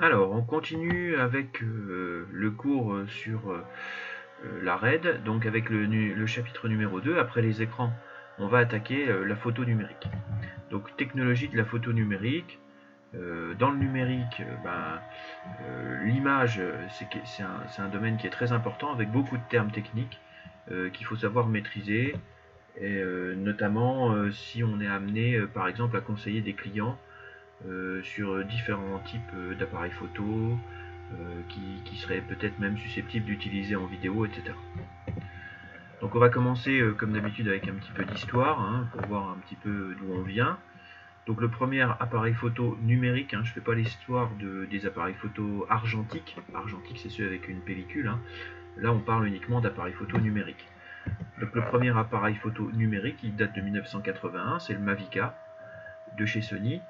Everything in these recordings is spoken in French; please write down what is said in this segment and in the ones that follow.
Alors, on continue avec le cours sur la RED, donc avec le chapitre numéro 2. Après les écrans, on va attaquer la photo numérique. Donc, technologie de la photo numérique. Dans le numérique, l'image, c'est un domaine qui est très important avec beaucoup de termes techniques qu'il faut savoir maîtriser. Et notamment si on est amené, par exemple, à conseiller des clients sur différents types d'appareils photo qui seraient peut-être même susceptibles d'utiliser en vidéo, etc. Donc on va commencer comme d'habitude avec un petit peu d'histoire pour voir un petit peu d'où on vient. Donc le premier appareil photo numérique, je ne fais pas l'histoire des appareils photo argentiques. Argentique, c'est ceux avec une pellicule. Là on parle uniquement d'appareils photo numériques. Donc le premier appareil photo numérique, il date de 1981, c'est le Mavica de chez Sony.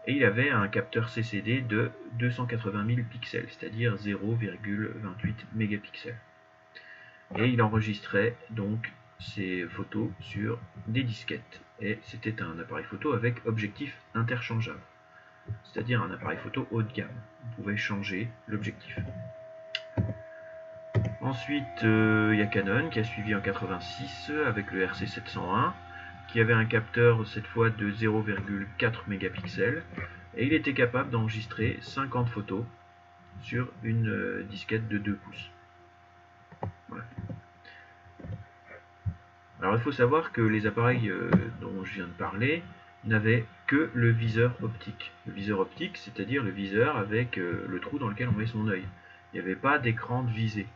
Et il avait un capteur CCD de 280 000 pixels, c'est-à-dire 0,28 mégapixels. Et il enregistrait donc ses photos sur des disquettes. Et c'était un appareil photo avec objectif interchangeable, c'est-à-dire un appareil photo haut de gamme. On pouvait changer l'objectif. Ensuite, il y a Canon qui a suivi en 86 avec le RC701, qui avait un capteur cette fois de 0,4 mégapixels. Et il était capable d'enregistrer 50 photos sur une disquette de 2 pouces. Voilà. Alors il faut savoir que les appareils dont je viens de parler n'avaient que le viseur optique. Le viseur optique, c'est-à-dire le viseur avec le trou dans lequel on met son œil. Il n'y avait pas d'écran de visée.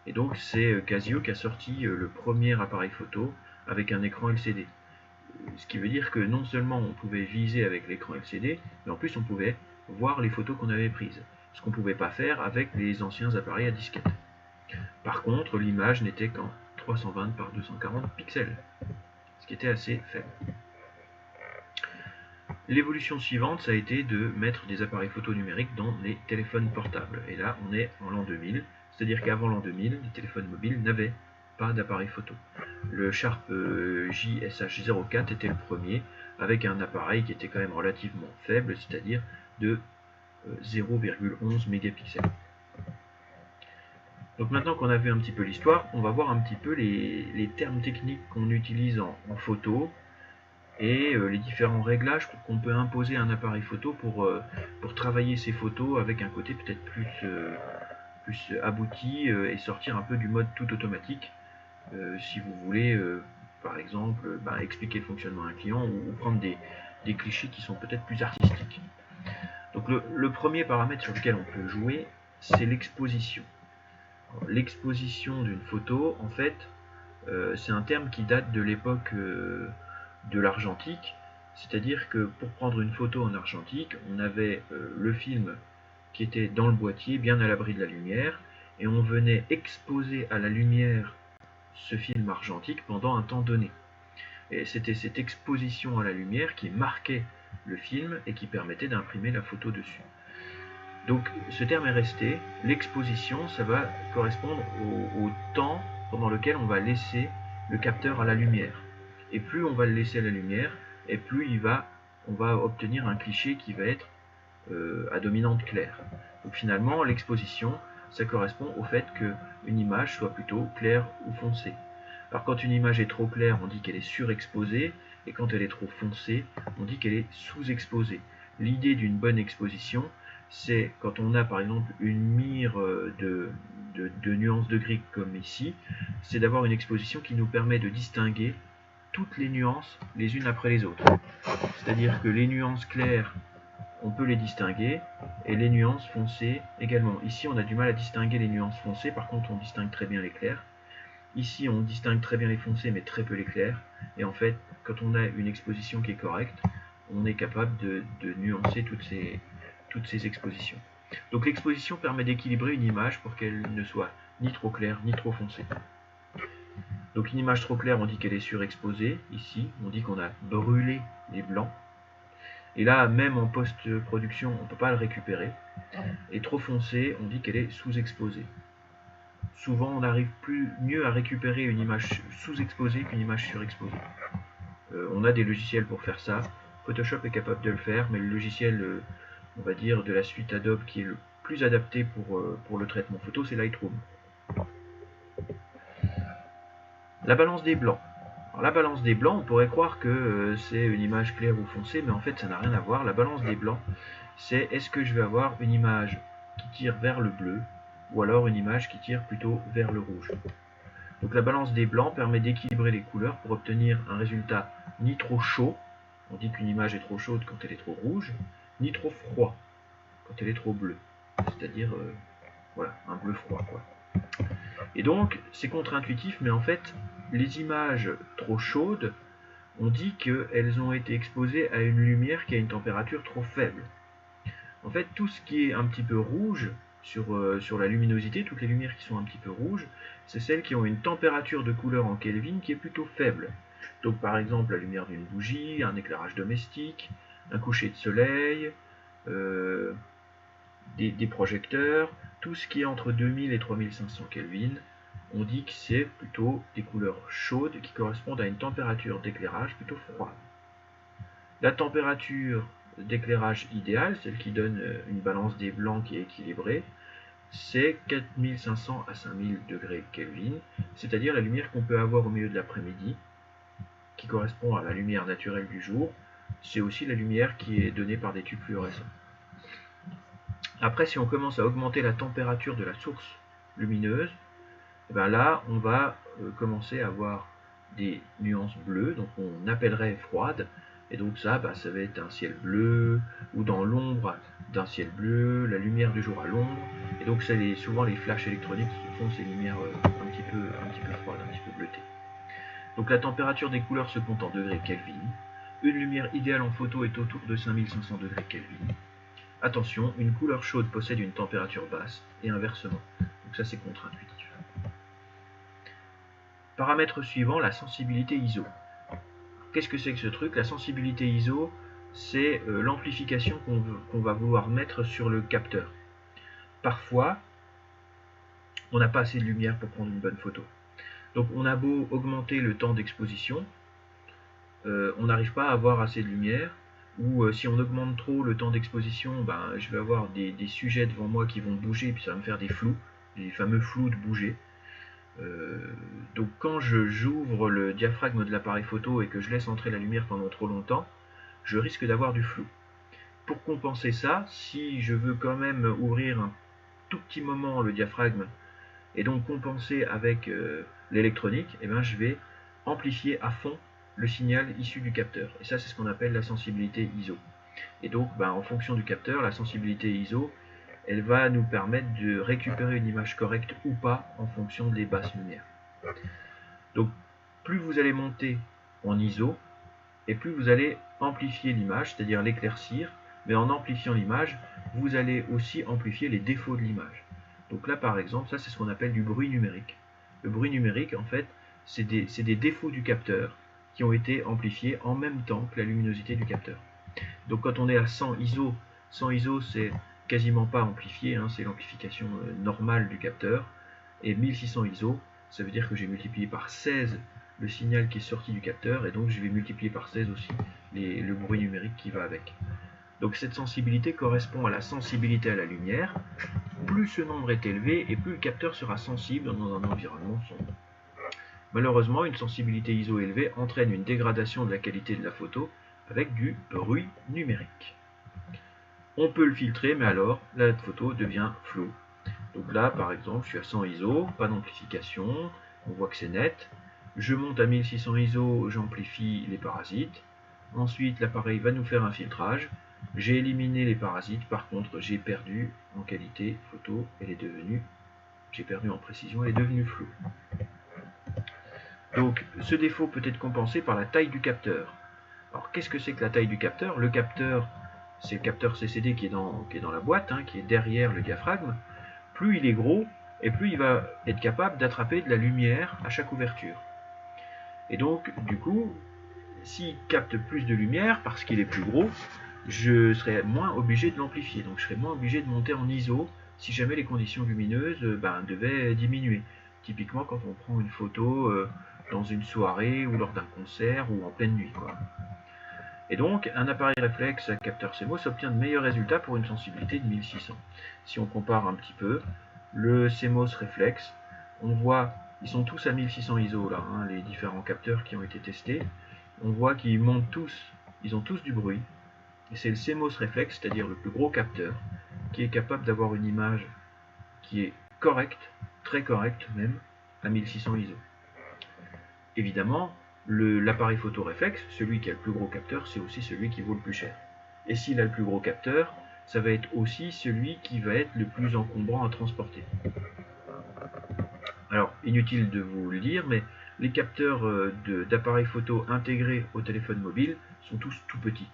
Et donc c'est Casio qui a sorti le premier appareil photo avec un écran LCD. Ce qui veut dire que non seulement on pouvait viser avec l'écran LCD, mais en plus on pouvait voir les photos qu'on avait prises. Ce qu'on ne pouvait pas faire avec les anciens appareils à disquette. Par contre, l'image n'était qu'en 320 par 240 pixels, ce qui était assez faible. L'évolution suivante, ça a été de mettre des appareils photo numériques dans les téléphones portables. Et là, on est en l'an 2000, c'est-à-dire qu'avant l'an 2000, les téléphones mobiles n'avaient pas d'appareil photo. Le Sharp JSH04 était le premier, avec un appareil qui était quand même relativement faible, c'est-à-dire de 0,11 mégapixels. Donc maintenant qu'on a vu un petit peu l'histoire, on va voir un petit peu les termes techniques qu'on utilise en photo et les différents réglages qu'on peut imposer à un appareil photo pour travailler ses photos avec un côté peut-être plus abouti et sortir un peu du mode tout automatique si vous voulez par exemple expliquer le fonctionnement à un client ou prendre des clichés qui sont peut-être plus artistiques. Donc le premier paramètre sur lequel on peut jouer, c'est l'exposition. L'exposition d'une photo, en fait, c'est un terme qui date de l'époque de l'argentique, c'est-à-dire que pour prendre une photo en argentique, on avait le film qui était dans le boîtier, bien à l'abri de la lumière, et on venait exposer à la lumière ce film argentique pendant un temps donné. Et c'était cette exposition à la lumière qui marquait le film et qui permettait d'imprimer la photo dessus. Donc ce terme est resté, l'exposition, ça va correspondre au temps pendant lequel on va laisser le capteur à la lumière. Et plus on va le laisser à la lumière, et plus on va obtenir un cliché qui va être à dominante claire. Donc finalement, l'exposition, ça correspond au fait qu'une image soit plutôt claire ou foncée. Alors quand une image est trop claire, on dit qu'elle est surexposée, et quand elle est trop foncée, on dit qu'elle est sous-exposée. L'idée d'une bonne exposition, c'est quand on a par exemple une mire de nuances de gris comme ici, c'est d'avoir une exposition qui nous permet de distinguer toutes les nuances les unes après les autres. C'est-à-dire que les nuances claires, on peut les distinguer, et les nuances foncées également. Ici, on a du mal à distinguer les nuances foncées, par contre, on distingue très bien les clairs. Ici, on distingue très bien les foncés, mais très peu les clairs. Et en fait, quand on a une exposition qui est correcte, on est capable de nuancer toutes ces expositions. Donc l'exposition permet d'équilibrer une image pour qu'elle ne soit ni trop claire ni trop foncée. Donc une image trop claire, on dit qu'elle est surexposée. Ici, on dit qu'on a brûlé les blancs. Et là, même en post-production, on ne peut pas le récupérer. Et trop foncée, on dit qu'elle est sous-exposée. Souvent, on arrive mieux à récupérer une image sous-exposée qu'une image surexposée. On a des logiciels pour faire ça. Photoshop est capable de le faire, mais le logiciel, on va dire, de la suite Adobe qui est le plus adapté pour le traitement photo, c'est Lightroom. La balance des blancs. Alors, la balance des blancs, on pourrait croire que c'est une image claire ou foncée, mais en fait ça n'a rien à voir. La balance des blancs, c'est est-ce que je vais avoir une image qui tire vers le bleu, ou alors une image qui tire plutôt vers le rouge. Donc la balance des blancs permet d'équilibrer les couleurs pour obtenir un résultat ni trop chaud, on dit qu'une image est trop chaude quand elle est trop rouge, ni trop froid quand elle est trop bleue, c'est-à-dire voilà, un bleu froid quoi. Et donc c'est contre-intuitif, mais en fait les images trop chaudes, on dit qu'elles ont été exposées à une lumière qui a une température trop faible. En fait, tout ce qui est un petit peu rouge sur la luminosité, toutes les lumières qui sont un petit peu rouges, c'est celles qui ont une température de couleur en Kelvin qui est plutôt faible. Donc par exemple la lumière d'une bougie, un éclairage domestique, un coucher de soleil, des projecteurs, tout ce qui est entre 2000 et 3500 Kelvin, on dit que c'est plutôt des couleurs chaudes qui correspondent à une température d'éclairage plutôt froide. La température d'éclairage idéale, celle qui donne une balance des blancs qui est équilibrée, c'est 4500 à 5000 degrés Kelvin, c'est-à-dire la lumière qu'on peut avoir au milieu de l'après-midi, qui correspond à la lumière naturelle du jour. C'est aussi la lumière qui est donnée par des tubes fluorescents. Après, si on commence à augmenter la température de la source lumineuse, et bien là, on va commencer à avoir des nuances bleues, donc on appellerait froides. Et donc ça, ça va être un ciel bleu, ou dans l'ombre d'un ciel bleu, la lumière du jour à l'ombre. Et donc souvent les flashs électroniques font ces lumières un petit peu froides, un petit peu bleutées. Donc la température des couleurs se compte en degrés Kelvin. Une lumière idéale en photo est autour de 5500 degrés Kelvin. Attention, une couleur chaude possède une température basse, et inversement. Donc ça c'est contre-intuitif. Paramètre suivant, la sensibilité ISO. Qu'est-ce que c'est que ce truc? La sensibilité ISO, c'est l'amplification qu'on va vouloir mettre sur le capteur. Parfois, on n'a pas assez de lumière pour prendre une bonne photo. Donc on a beau augmenter le temps d'exposition, on n'arrive pas à avoir assez de lumière, ou si on augmente trop le temps d'exposition, je vais avoir des sujets devant moi qui vont bouger, et puis ça va me faire des flous, les fameux flous de bouger. Donc quand j'ouvre le diaphragme de l'appareil photo et que je laisse entrer la lumière pendant trop longtemps, je risque d'avoir du flou. Pour compenser ça, si je veux quand même ouvrir un tout petit moment le diaphragme et donc compenser avec l'électronique, je vais amplifier à fond le signal issu du capteur. Et ça, c'est ce qu'on appelle la sensibilité ISO. Et donc, en fonction du capteur, la sensibilité ISO, elle va nous permettre de récupérer une image correcte ou pas en fonction des basses lumières. Donc, plus vous allez monter en ISO, et plus vous allez amplifier l'image, c'est-à-dire l'éclaircir, mais en amplifiant l'image, vous allez aussi amplifier les défauts de l'image. Donc là, par exemple, ça c'est ce qu'on appelle du bruit numérique. Le bruit numérique, en fait, c'est des défauts du capteur qui ont été amplifiés en même temps que la luminosité du capteur. Donc quand on est à 100 ISO, 100 ISO c'est quasiment pas amplifié, c'est l'amplification normale du capteur, et 1600 ISO, ça veut dire que j'ai multiplié par 16 le signal qui est sorti du capteur, et donc je vais multiplier par 16 aussi le bruit numérique qui va avec. Donc cette sensibilité correspond à la sensibilité à la lumière. Plus ce nombre est élevé, et plus le capteur sera sensible dans un environnement sombre. Malheureusement, une sensibilité ISO élevée entraîne une dégradation de la qualité de la photo avec du bruit numérique. On peut le filtrer, mais alors la photo devient floue. Donc là, par exemple, je suis à 100 ISO, pas d'amplification, on voit que c'est net. Je monte à 1600 ISO, j'amplifie les parasites. Ensuite, l'appareil va nous faire un filtrage. J'ai éliminé les parasites, par contre, j'ai perdu en qualité photo, j'ai perdu en précision, elle est devenue floue. Donc, ce défaut peut être compensé par la taille du capteur. Alors, qu'est-ce que c'est que la taille du capteur? Le capteur, c'est le capteur CCD qui est dans la boîte, qui est derrière le diaphragme. Plus il est gros, et plus il va être capable d'attraper de la lumière à chaque ouverture. Et donc, du coup, s'il capte plus de lumière, parce qu'il est plus gros, je serai moins obligé de l'amplifier. Donc, je serai moins obligé de monter en ISO si jamais les conditions lumineuses devaient diminuer. Typiquement, quand on prend une photo dans une soirée, ou lors d'un concert, ou en pleine nuit, quoi. Et donc, un appareil réflexe à capteur CMOS obtient de meilleurs résultats pour une sensibilité de 1600. Si on compare un petit peu, le CMOS réflexe, on voit, ils sont tous à 1600 ISO là, hein, les différents capteurs qui ont été testés. On voit qu'ils montent tous, ils ont tous du bruit. Et c'est le CMOS réflexe, c'est-à-dire le plus gros capteur, qui est capable d'avoir une image qui est correcte, très correcte même, à 1600 ISO. Évidemment, l'appareil photo réflexe, celui qui a le plus gros capteur, c'est aussi celui qui vaut le plus cher. Et s'il a le plus gros capteur, ça va être aussi celui qui va être le plus encombrant à transporter. Alors, inutile de vous le dire, mais les capteurs d'appareils photo intégrés au téléphone mobile sont tous tout petits.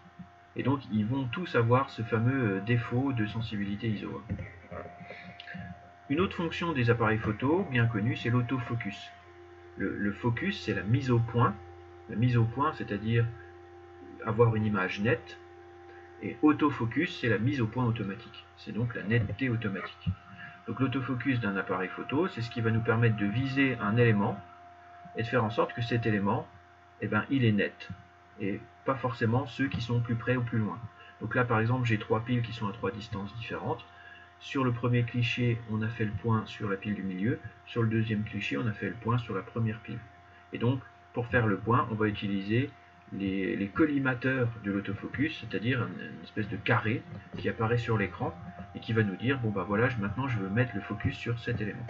Et donc, ils vont tous avoir ce fameux défaut de sensibilité ISO. Une autre fonction des appareils photo, bien connue, c'est l'autofocus. Le focus, c'est la mise au point. La mise au point, c'est-à-dire avoir une image nette. Et autofocus, c'est la mise au point automatique. C'est donc la netteté automatique. Donc l'autofocus d'un appareil photo, c'est ce qui va nous permettre de viser un élément et de faire en sorte que cet élément, eh ben, il est net. Et pas forcément ceux qui sont plus près ou plus loin. Donc là, par exemple, j'ai 3 piles qui sont à 3 distances différentes. Sur le premier cliché, on a fait le point sur la pile du milieu. Sur le deuxième cliché, on a fait le point sur la première pile. Et donc, pour faire le point, on va utiliser les collimateurs de l'autofocus, c'est-à-dire une espèce de carré qui apparaît sur l'écran et qui va nous dire, bon bah voilà, maintenant je veux mettre le focus sur cet élément.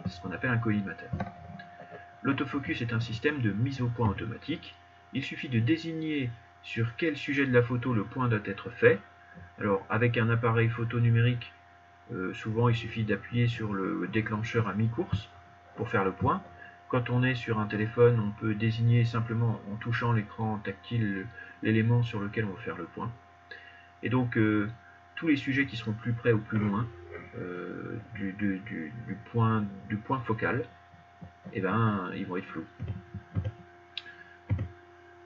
C'est ce qu'on appelle un collimateur. L'autofocus est un système de mise au point automatique. Il suffit de désigner sur quel sujet de la photo le point doit être fait. Alors, avec un appareil photo numérique, souvent il suffit d'appuyer sur le déclencheur à mi-course pour faire le point. Quand on est sur un téléphone, on peut désigner simplement en touchant l'écran tactile l'élément sur lequel on veut faire le point. Et donc, tous les sujets qui seront plus près ou plus loin du point focal, eh ben, ils vont être flous.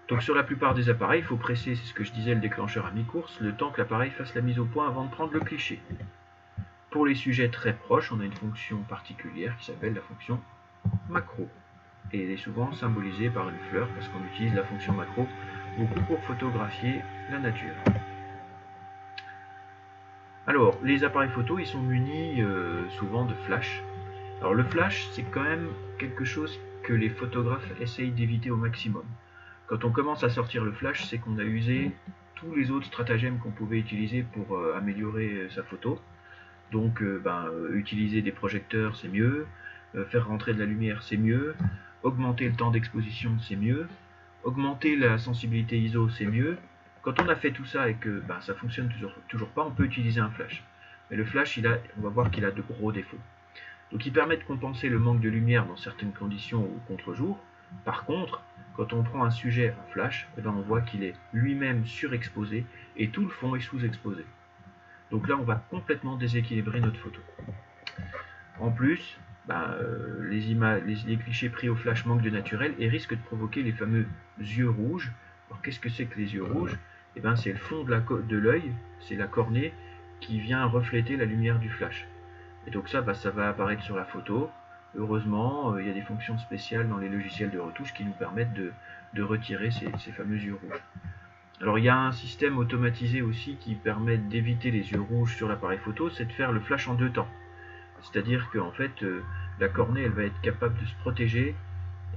Donc sur la plupart des appareils, il faut presser, c'est ce que je disais, le déclencheur à mi-course, le temps que l'appareil fasse la mise au point avant de prendre le cliché. Pour les sujets très proches, on a une fonction particulière qui s'appelle la fonction macro. Et elle est souvent symbolisée par une fleur parce qu'on utilise la fonction macro beaucoup pour photographier la nature. Alors, les appareils photo, ils sont munis souvent de flash. Alors le flash, c'est quand même quelque chose que les photographes essayent d'éviter au maximum. Quand on commence à sortir le flash, c'est qu'on a usé tous les autres stratagèmes qu'on pouvait utiliser pour améliorer sa photo. Donc utiliser des projecteurs, c'est mieux. Faire rentrer de la lumière, c'est mieux. Augmenter le temps d'exposition, c'est mieux. Augmenter la sensibilité ISO, c'est mieux. Quand on a fait tout ça et que ça ne fonctionne toujours pas, on peut utiliser un flash. Mais le flash, on va voir qu'il a de gros défauts. Donc il permet de compenser le manque de lumière dans certaines conditions au contre-jour. Par contre, quand on prend un sujet en flash, on voit qu'il est lui-même surexposé et tout le fond est sous-exposé. Donc là, on va complètement déséquilibrer notre photo. En plus, les clichés pris au flash manquent de naturel et risquent de provoquer les fameux yeux rouges. Alors qu'est-ce que c'est que les yeux rouges? C'est le fond de l'œil, c'est la cornée qui vient refléter la lumière du flash. Et donc ça va apparaître sur la photo. Heureusement, il y a des fonctions spéciales dans les logiciels de retouche qui nous permettent de retirer ces fameux yeux rouges. Alors il y a un système automatisé aussi qui permet d'éviter les yeux rouges sur l'appareil photo, c'est de faire le flash en 2 temps. C'est-à-dire qu'en fait, la cornée elle va être capable de se protéger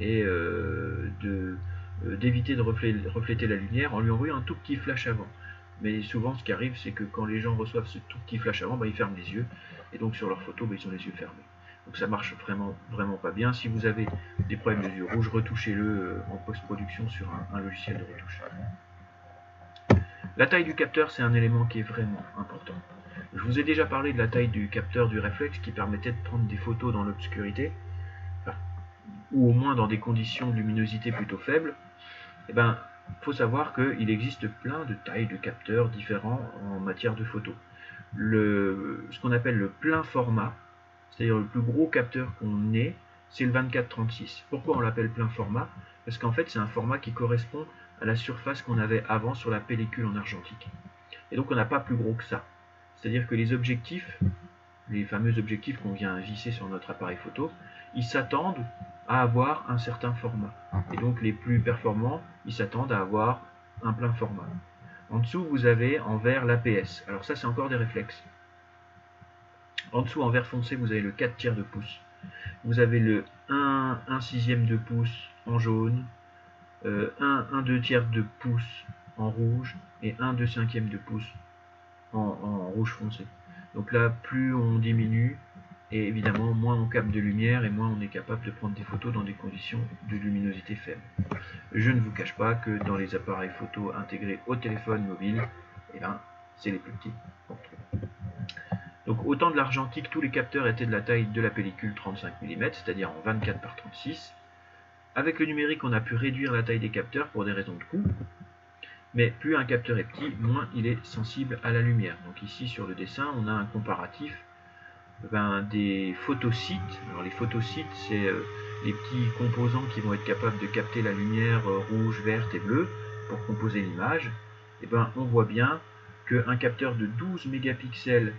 et d'éviter de refléter la lumière en lui envoyant un tout petit flash avant. Mais souvent ce qui arrive, c'est que quand les gens reçoivent ce tout petit flash avant, ils ferment les yeux, et donc sur leur photo, ils ont les yeux fermés. Donc ça marche vraiment pas bien. Si vous avez des problèmes de yeux rouges, retouchez-le en post-production sur un logiciel de retouche. La taille du capteur, c'est un élément qui est vraiment important. Je vous ai déjà parlé de la taille du capteur du réflexe qui permettait de prendre des photos dans l'obscurité, ou au moins dans des conditions de luminosité plutôt faibles. Il faut savoir qu'il existe plein de tailles de capteurs différents en matière de photo. Ce qu'on appelle le plein format, c'est-à-dire le plus gros capteur qu'on ait, c'est le 24-36. Pourquoi on l'appelle plein format? Parce qu'en fait, c'est un format qui correspond à la surface qu'on avait avant sur la pellicule en argentique. Et donc, on n'a pas plus gros que ça. C'est-à-dire que les objectifs, les fameux objectifs qu'on vient visser sur notre appareil photo, ils s'attendent à avoir un certain format. Et donc, les plus performants, ils s'attendent à avoir un plein format. En dessous, vous avez en vert l'APS. Alors ça, c'est encore des réflexes. En dessous, en vert foncé, vous avez le 4 tiers de pouce. Vous avez le 1 sixième de pouce en jaune, 1 2 tiers de pouce en rouge et 1 2 cinquième de pouce en rouge foncé. Donc là, plus on diminue, et évidemment, moins on capte de lumière et moins on est capable de prendre des photos dans des conditions de luminosité faible. Je ne vous cache pas que dans les appareils photo intégrés au téléphone mobile, eh ben, c'est les plus petits. Donc au temps de l'argentique, tous les capteurs étaient de la taille de la pellicule 35 mm, c'est-à-dire en 24 par 36. Avec le numérique, on a pu réduire la taille des capteurs pour des raisons de coût. Mais plus un capteur est petit, moins il est sensible à la lumière. Donc ici sur le dessin, on a un comparatif des photosites. Alors les photosites, c'est les petits composants qui vont être capables de capter la lumière rouge, verte et bleue pour composer l'image. Et on voit bien qu'un capteur de 12 mégapixels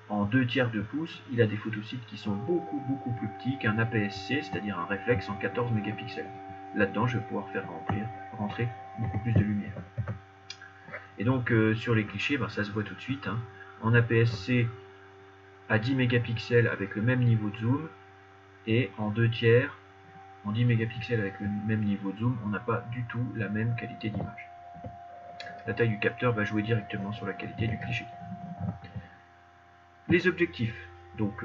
en 2 tiers de pouce, il a des photosites qui sont beaucoup plus petits qu'un APS-C, c'est-à-dire un réflexe en 14 mégapixels. Là-dedans, je vais pouvoir faire rentrer beaucoup plus de lumière. Et donc sur les clichés, ça se voit tout de suite. En APS-C à 10 mégapixels avec le même niveau de zoom, et en 2 tiers, en 10 mégapixels avec le même niveau de zoom, on n'a pas du tout la même qualité d'image. La taille du capteur va jouer directement sur la qualité du cliché. Les objectifs. Donc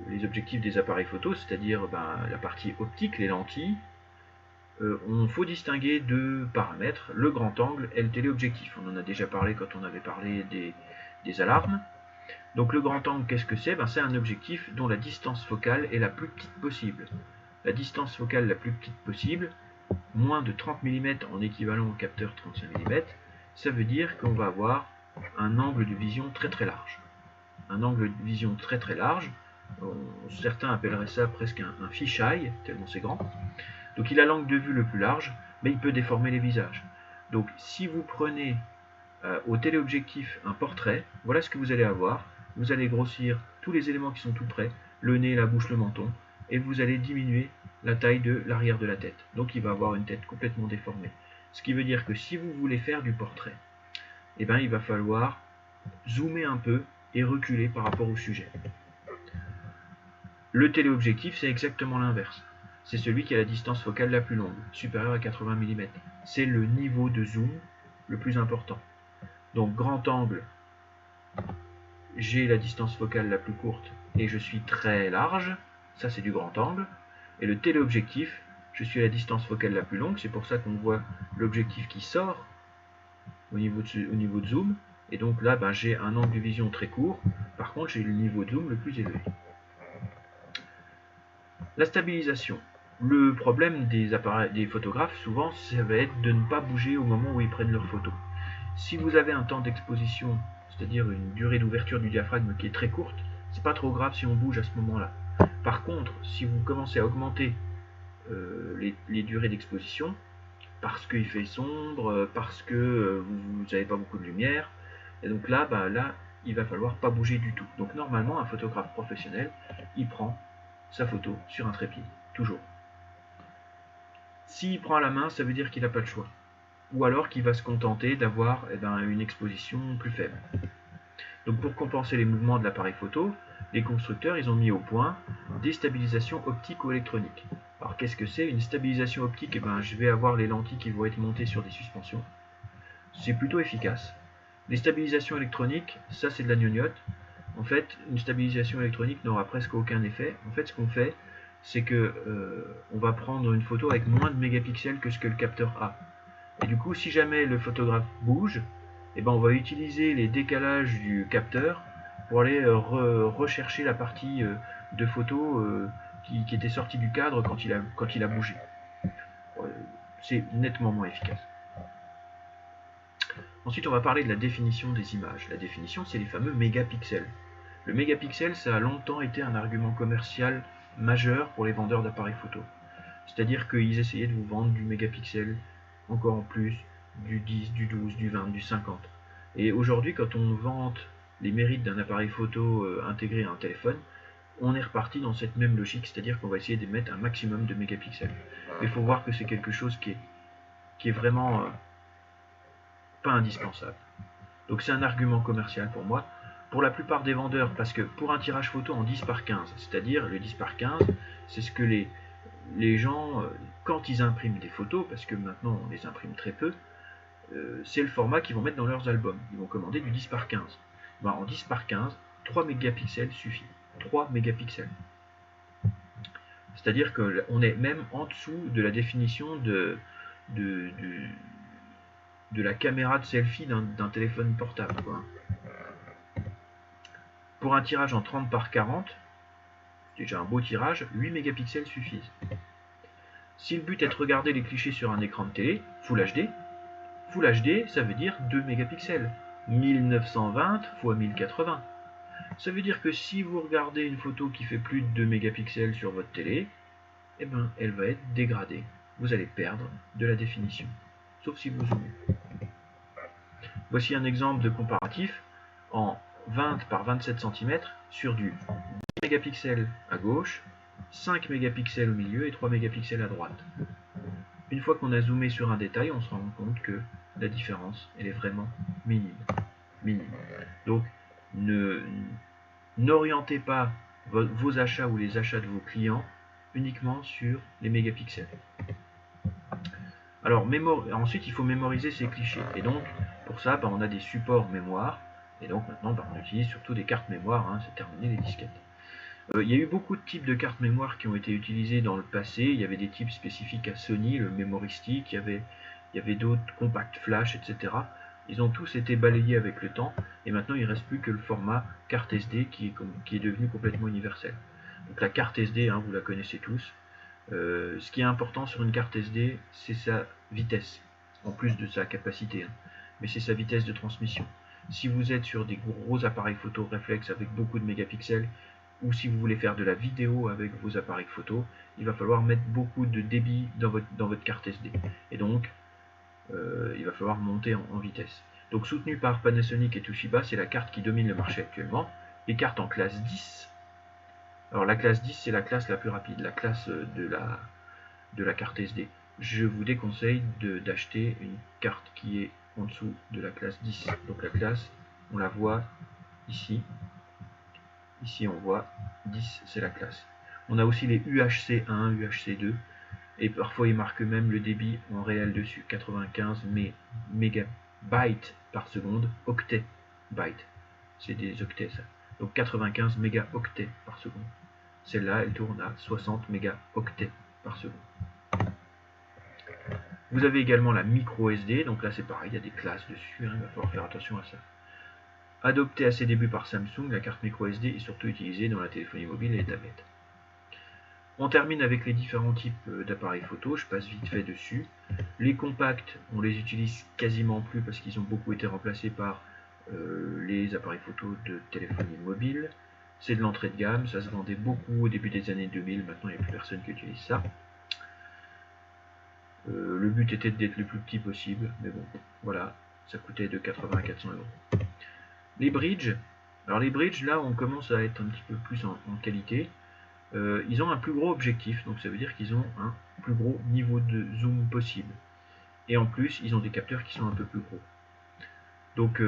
les objectifs des appareils photo, c'est-à-dire la partie optique, les lentilles. On faut distinguer deux paramètres, le grand angle et le téléobjectif. On en a déjà parlé quand on avait parlé des alarmes. Donc le grand angle, qu'est-ce que c'est? C'est un objectif dont la distance focale est la plus petite possible. La distance focale la plus petite possible, moins de 30 mm en équivalent au capteur 35 mm, ça veut dire qu'on va avoir un angle de vision très large. Un angle de vision très large, certains appelleraient ça presque un fisheye, tellement c'est grand. Donc il a l'angle de vue le plus large, mais il peut déformer les visages. Donc si vous prenez au téléobjectif un portrait, voilà ce que vous allez avoir. Vous allez grossir tous les éléments qui sont tout près, le nez, la bouche, le menton, et vous allez diminuer la taille de l'arrière de la tête. Donc il va avoir une tête complètement déformée. Ce qui veut dire que si vous voulez faire du portrait, il va falloir zoomer un peu et reculer par rapport au sujet. Le téléobjectif, c'est exactement l'inverse. C'est celui qui a la distance focale la plus longue, supérieure à 80 mm. C'est le niveau de zoom le plus important. Donc grand angle, j'ai la distance focale la plus courte et je suis très large, ça c'est du grand angle. Et le téléobjectif, je suis à la distance focale la plus longue, c'est pour ça qu'on voit l'objectif qui sort au niveau de zoom. Et donc là, j'ai un angle de vision très court, par contre j'ai le niveau de zoom le plus élevé. La stabilisation. Le problème des photographes, souvent, ça va être de ne pas bouger au moment où ils prennent leurs photos. Si vous avez un temps d'exposition, c'est-à-dire une durée d'ouverture du diaphragme qui est très courte, c'est pas trop grave si on bouge à ce moment-là. Par contre, si vous commencez à augmenter les durées d'exposition, parce qu'il fait sombre, parce que vous n'avez pas beaucoup de lumière, et donc là, il va falloir pas bouger du tout. Donc normalement, un photographe professionnel, il prend sa photo sur un trépied, toujours. S'il prend à la main, ça veut dire qu'il n'a pas le choix. Ou alors qu'il va se contenter d'avoir une exposition plus faible. Donc pour compenser les mouvements de l'appareil photo, les constructeurs ils ont mis au point des stabilisations optiques ou électroniques. Alors qu'est-ce que c'est? Une stabilisation optique, je vais avoir les lentilles qui vont être montées sur des suspensions. C'est plutôt efficace. Les stabilisations électroniques, ça c'est de la gnognotte. En fait, une stabilisation électronique n'aura presque aucun effet. En fait, ce qu'on fait, c'est que on va prendre une photo avec moins de mégapixels que ce que le capteur a. Et du coup, si jamais le photographe bouge, on va utiliser les décalages du capteur pour aller rechercher la partie de photo qui était sortie du cadre quand il a bougé. C'est nettement moins efficace. Ensuite, on va parler de la définition des images. La définition, c'est les fameux mégapixels. Le mégapixel, ça a longtemps été un argument commercial majeur pour les vendeurs d'appareils photo. C'est-à-dire qu'ils essayaient de vous vendre du mégapixel, encore en plus, du 10, du 12, du 20, du 50. Et aujourd'hui, quand on vante les mérites d'un appareil photo intégré à un téléphone, on est reparti dans cette même logique, c'est-à-dire qu'on va essayer de mettre un maximum de mégapixels. Mais il faut voir que c'est quelque chose qui est vraiment pas indispensable. Donc c'est un argument commercial pour moi. Pour la plupart des vendeurs, parce que pour un tirage photo en 10 par 15, c'est-à-dire le 10 par 15, c'est ce que les gens, quand ils impriment des photos, parce que maintenant on les imprime très peu, c'est le format qu'ils vont mettre dans leurs albums. Ils vont commander du 10 par 15. Ben, en 10 par 15, 3 mégapixels suffit. 3 mégapixels. C'est-à-dire qu'on est même en dessous de la définition de la caméra de selfie d'un téléphone portable, quoi. Pour un tirage en 30 par 40, déjà un beau tirage, 8 mégapixels suffisent. Si le but est de regarder les clichés sur un écran de télé, Full HD, ça veut dire 2 mégapixels. 1920 x 1080. Ça veut dire que si vous regardez une photo qui fait plus de 2 mégapixels sur votre télé, eh ben, elle va être dégradée. Vous allez perdre de la définition, sauf si vous zoomez. Voici un exemple de comparatif en 20 par 27 cm sur du 10 mégapixels à gauche, 5 mégapixels au milieu et 3 mégapixels à droite. Une fois qu'on a zoomé sur un détail, on se rend compte que la différence, elle est vraiment minime. Donc, n'orientez pas vos achats ou les achats de vos clients uniquement sur les mégapixels. Alors, ensuite, il faut mémoriser ces clichés. Et donc, pour ça, on a des supports mémoire. Et donc, maintenant, on utilise surtout des cartes mémoire. Hein, c'est terminé les disquettes. Il y a eu beaucoup de types de cartes mémoire qui ont été utilisées dans le passé. Il y avait des types spécifiques à Sony, le Memory Stick. Il y avait d'autres, Compact Flash, etc. Ils ont tous été balayés avec le temps. Et maintenant, il ne reste plus que le format carte SD qui est devenu complètement universel. Donc la carte SD, hein, vous la connaissez tous. Ce qui est important sur une carte SD, c'est sa vitesse, en plus de sa capacité, hein, mais c'est sa vitesse de transmission. Si vous êtes sur des gros appareils photo réflexes avec beaucoup de mégapixels, ou si vous voulez faire de la vidéo avec vos appareils photo, il va falloir mettre beaucoup de débit dans votre carte SD. Et donc, il va falloir monter en vitesse. Donc soutenu par Panasonic et Toshiba, c'est la carte qui domine le marché actuellement. Les cartes en classe 10. Alors la classe 10, c'est la classe la plus rapide, la classe de la carte SD. Je vous déconseille d'acheter une carte qui est en dessous de la classe 10. Donc la classe, on la voit ici. Ici on voit 10, c'est la classe. On a aussi les UHC1, UHC2. Et parfois ils marquent même le débit en réel dessus. 95 mégabytes par seconde, octets bytes. C'est des octets ça. Donc 95 mégaoctets par seconde. Celle-là, elle tourne à 60 mégaoctets par seconde. Vous avez également la micro SD, donc là c'est pareil, il y a des classes dessus, hein, il va falloir faire attention à ça. Adoptée à ses débuts par Samsung, la carte micro SD est surtout utilisée dans la téléphonie mobile et les tablettes. On termine avec les différents types d'appareils photo, je passe vite fait dessus. Les compacts, on les utilise quasiment plus parce qu'ils ont beaucoup été remplacés par les appareils photo de téléphonie mobile. C'est de l'entrée de gamme, ça se vendait beaucoup au début des années 2000, maintenant il n'y a plus personne qui utilise ça. Le but était d'être le plus petit possible, mais bon, voilà, ça coûtait de 80 à 400 €. Les bridges, alors les bridges, là on commence à être un petit peu plus en qualité. Ils ont un plus gros objectif, donc ça veut dire qu'ils ont un plus gros niveau de zoom possible. Et en plus, ils ont des capteurs qui sont un peu plus gros. Donc,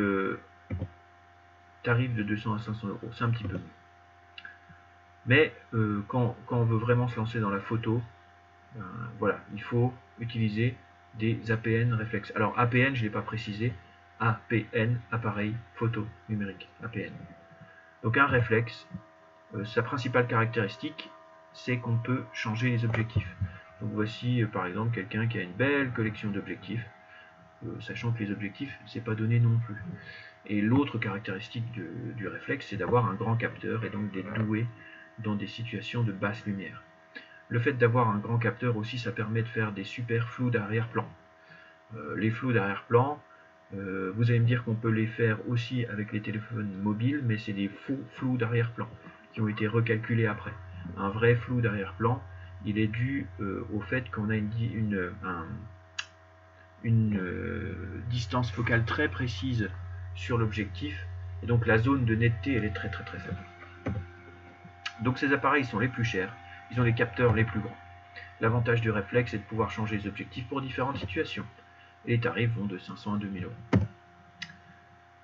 tarif de 200 à 500 €, c'est un petit peu mieux. Mais quand on veut vraiment se lancer dans la photo, voilà, il faut utiliser des APN réflexes. Alors APN, je ne l'ai pas précisé, APN, appareil photo numérique, APN. Donc un réflexe, sa principale caractéristique, c'est qu'on peut changer les objectifs. Donc voici par exemple quelqu'un qui a une belle collection d'objectifs, sachant que les objectifs, c'est pas donné non plus. Et l'autre caractéristique du réflexe, c'est d'avoir un grand capteur et donc d'être doué dans des situations de basse lumière. Le fait d'avoir un grand capteur aussi, ça permet de faire des super flous d'arrière-plan. Les flous d'arrière-plan, vous allez me dire qu'on peut les faire aussi avec les téléphones mobiles, mais c'est des faux flous d'arrière-plan qui ont été recalculés après. Un vrai flou d'arrière-plan, il est dû au fait qu'on a une distance focale très précise sur l'objectif, et donc la zone de netteté, elle est très faible. Donc ces appareils sont les plus chers, ils ont les capteurs les plus grands. L'avantage du réflexe est de pouvoir changer les objectifs pour différentes situations. et les tarifs vont de 500 à 2000 euros.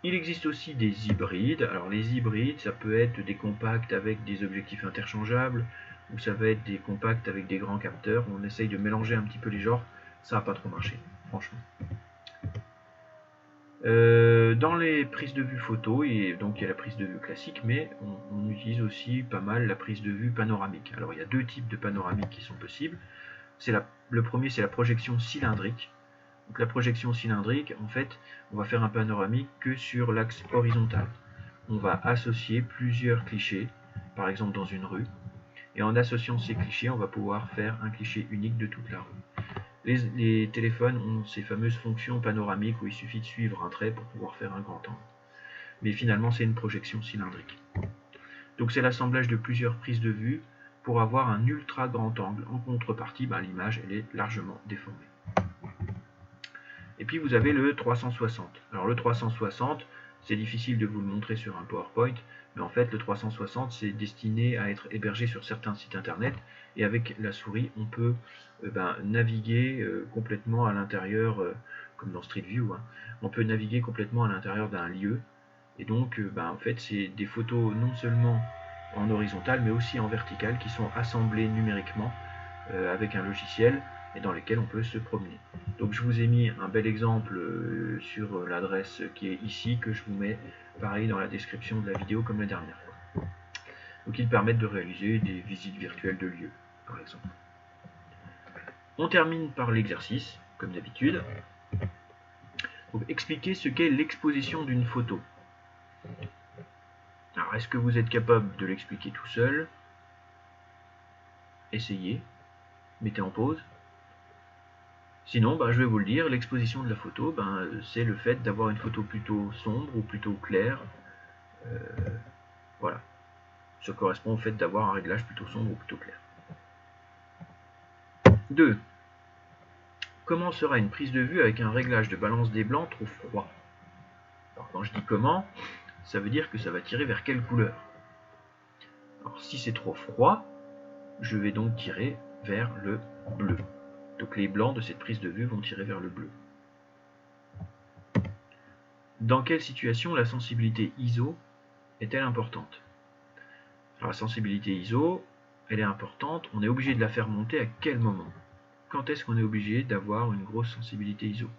Il existe aussi des hybrides. Alors les hybrides, ça peut être des compacts avec des objectifs interchangeables, ou ça va être des compacts avec des grands capteurs. On essaye de mélanger un petit peu les genres. Ça n'a pas trop marché, franchement. Dans les prises de vue photo, et donc il y a la prise de vue classique, mais on utilise aussi pas mal la prise de vue panoramique. Alors il y a deux types de panoramiques qui sont possibles. Le premier, c'est la projection cylindrique. Donc la projection cylindrique, en fait, on va faire un panoramique que sur l'axe horizontal. On va associer plusieurs clichés, par exemple dans une rue, et en associant ces clichés, on va pouvoir faire un cliché unique de toute la rue. Les téléphones ont ces fameuses fonctions panoramiques où il suffit de suivre un trait pour pouvoir faire un grand angle. Mais finalement, c'est une projection cylindrique. Donc c'est l'assemblage de plusieurs prises de vue pour avoir un ultra grand angle. En contrepartie, l'image elle est largement déformée. Et puis vous avez le 360. Alors le 360, c'est difficile de vous le montrer sur un PowerPoint, mais en fait le 360 c'est destiné à être hébergé sur certains sites internet, et avec la souris on peut naviguer complètement à l'intérieur, comme dans Street View, on peut naviguer complètement à l'intérieur d'un lieu, et donc en fait c'est des photos non seulement en horizontal mais aussi en vertical qui sont assemblées numériquement avec un logiciel, et dans lesquels on peut se promener. Donc je vous ai mis un bel exemple sur l'adresse qui est ici, que je vous mets pareil dans la description de la vidéo comme la dernière fois. Donc ils permettent de réaliser des visites virtuelles de lieux, par exemple. On termine par l'exercice, comme d'habitude. Donc expliquer ce qu'est l'exposition d'une photo. Alors est-ce que vous êtes capable de l'expliquer tout seul? Essayez, mettez en pause. Sinon, je vais vous le dire, l'exposition de la photo, c'est le fait d'avoir une photo plutôt sombre ou plutôt claire. Voilà. Ça correspond au fait d'avoir un réglage plutôt sombre ou plutôt clair. 2. Comment sera une prise de vue avec un réglage de balance des blancs trop froid? Alors quand je dis comment, ça veut dire que ça va tirer vers quelle couleur? Alors si c'est trop froid, je vais donc tirer vers le bleu. Donc les blancs de cette prise de vue vont tirer vers le bleu. Dans quelle situation la sensibilité ISO est-elle importante? Alors la sensibilité ISO, elle est importante, on est obligé de la faire monter à quel moment? Quand est-ce qu'on est obligé d'avoir une grosse sensibilité ISO?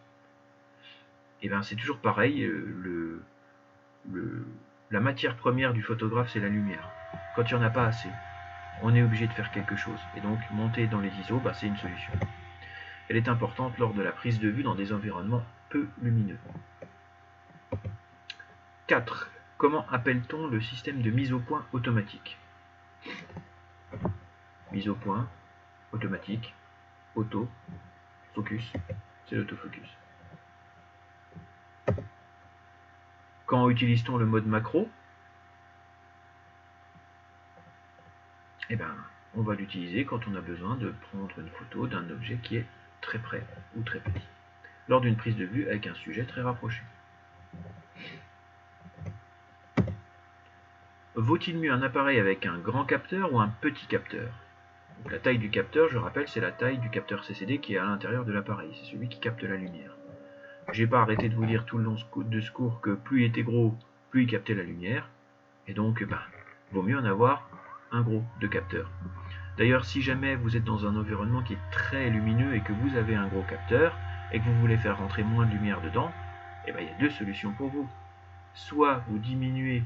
Et bien c'est toujours pareil, la matière première du photographe c'est la lumière. Quand il n'y en a pas assez, on est obligé de faire quelque chose. Et donc monter dans les ISO, c'est une solution. Elle est importante lors de la prise de vue dans des environnements peu lumineux. 4. Comment appelle-t-on le système de mise au point automatique? Mise au point, automatique, auto, focus, c'est l'autofocus. Quand utilise-t-on le mode macro? On va l'utiliser quand on a besoin de prendre une photo d'un objet qui est très près ou très petit, lors d'une prise de vue avec un sujet très rapproché. Vaut-il mieux un appareil avec un grand capteur ou un petit capteur? Donc la taille du capteur, je rappelle, c'est la taille du capteur CCD qui est à l'intérieur de l'appareil, c'est celui qui capte la lumière. J'ai pas arrêté de vous dire tout le long de ce cours que plus il était gros, plus il captait la lumière, et donc vaut mieux en avoir un gros de capteur. D'ailleurs, si jamais vous êtes dans un environnement qui est très lumineux et que vous avez un gros capteur et que vous voulez faire rentrer moins de lumière dedans, il y a deux solutions pour vous. Soit vous diminuez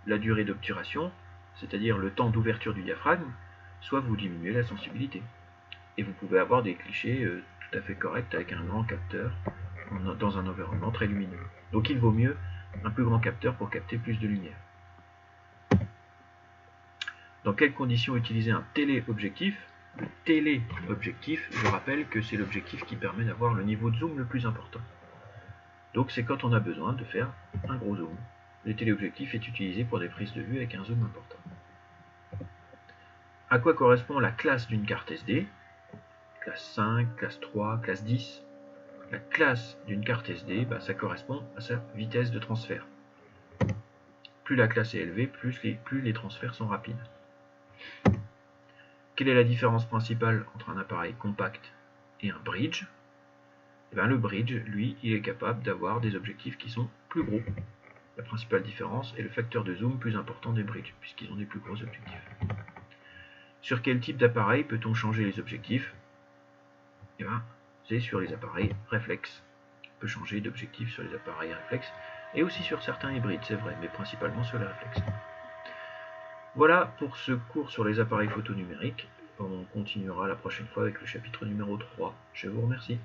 la durée d'obturation, c'est-à-dire le temps d'ouverture du diaphragme, soit vous diminuez la sensibilité. Et vous pouvez avoir des clichés tout à fait corrects avec un grand capteur dans un environnement très lumineux. Donc il vaut mieux un plus grand capteur pour capter plus de lumière. Dans quelles conditions utiliser un téléobjectif? Le téléobjectif, je rappelle que c'est l'objectif qui permet d'avoir le niveau de zoom le plus important. Donc c'est quand on a besoin de faire un gros zoom. Le téléobjectif est utilisé pour des prises de vue avec un zoom important. À quoi correspond la classe d'une carte SD? Classe 5, classe 3, classe 10. La classe d'une carte SD, ça correspond à sa vitesse de transfert. Plus la classe est élevée, plus les transferts sont rapides. Quelle est la différence principale entre un appareil compact et un bridge? Et bien, le bridge, lui, il est capable d'avoir des objectifs qui sont plus gros. La principale différence est le facteur de zoom plus important des bridges, puisqu'ils ont des plus gros objectifs. Sur quel type d'appareil peut-on changer les objectifs? Et bien, c'est sur les appareils réflexes. On peut changer d'objectif sur les appareils réflexes, et aussi sur certains hybrides, c'est vrai, mais principalement sur les réflexes. Voilà pour ce cours sur les appareils photo numériques. On continuera la prochaine fois avec le chapitre numéro 3. Je vous remercie.